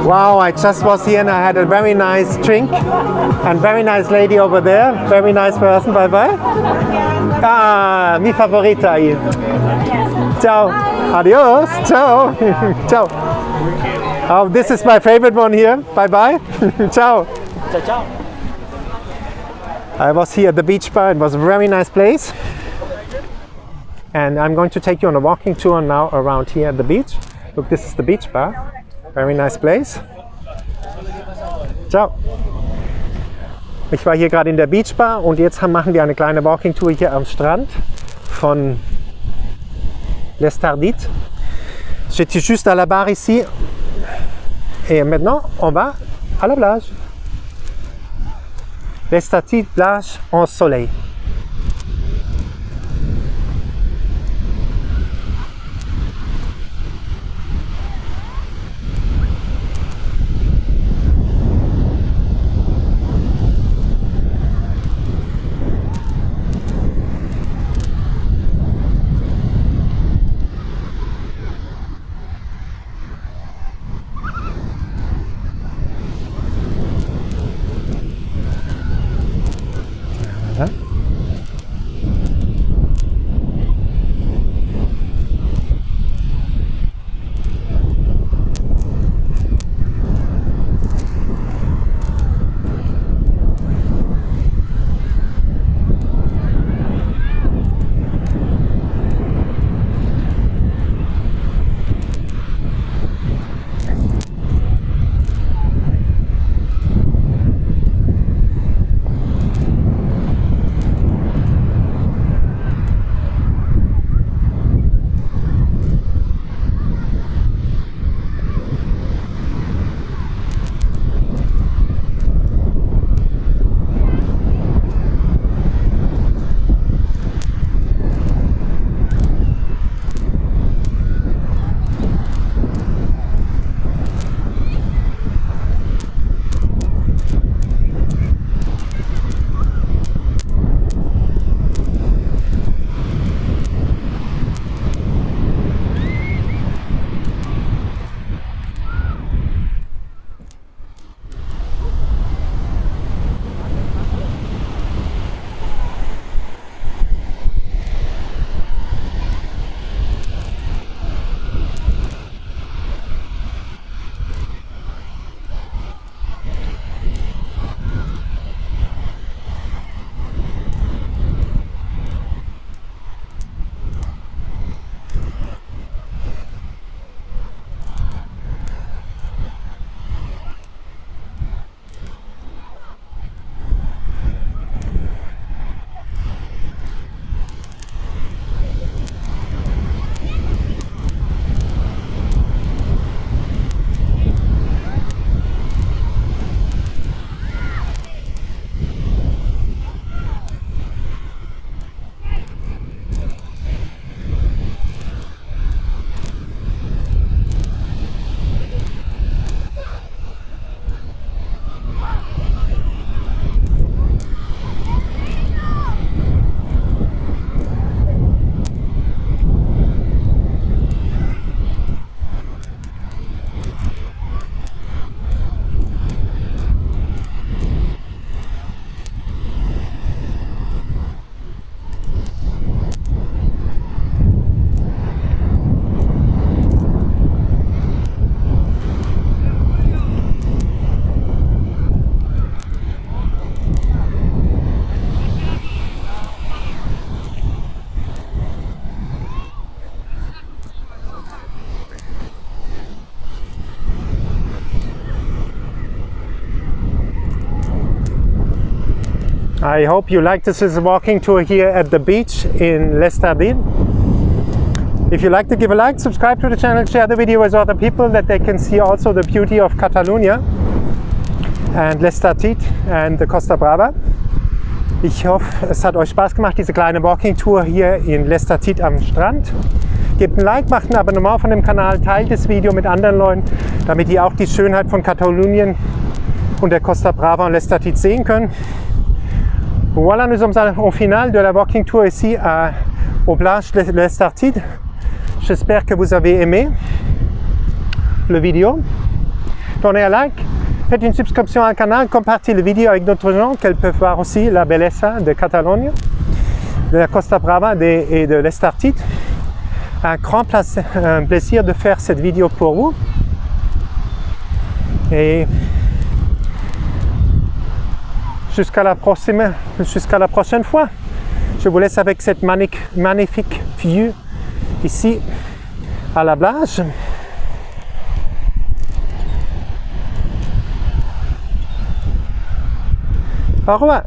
Wow, I just was here and I had a very nice drink and very nice lady over there, very nice person, bye bye. Ah, mi favorita ahí. Ciao, adios, ciao, ciao. Oh, this is my favorite one here, bye bye, ciao. Ciao, ciao. I was here at the beach bar, it was a very nice place. And I'm going to take you on a walking tour now around here at the beach. Look, this is the beach bar. Very nice place. Ciao. Ich war hier gerade in der Beach Bar und jetzt machen wir eine kleine Walking Tour hier am Strand von l'Estartit. J'étais juste à la barre ici. Et maintenant, on va à la plage. L'Estartit, plage en soleil. I hope you like this walking tour here at the beach in l'Estartit. If you like to give a like, subscribe to the channel, share the video with other people that they can see also the beauty of Catalonia and l'Estartit and the Costa Brava. Ich hoffe, es hat euch Spaß gemacht, diese kleine Walking Tour hier in l'Estartit am Strand. Gebt ein Like, macht ein Abonnement von dem Kanal, teilt das Video mit anderen Leuten, damit ihr auch die Schönheit von Katalonien und der Costa Brava und l'Estartit sehen könnt. Voilà, nous sommes au final de la walking tour ici aux plages de l'Estartit. J'espère que vous avez aimé le vidéo. donnez un like, faites une subscription au canal, compartez la vidéo avec d'autres gens qu'elles peuvent voir aussi la belleza de Catalogne, de la Costa Brava et de l'Estartit. Un grand plaisir de faire cette vidéo pour vous. Et jusqu'à la prochaine fois. Je vous laisse avec cette magnifique vue ici à la plage. Au revoir.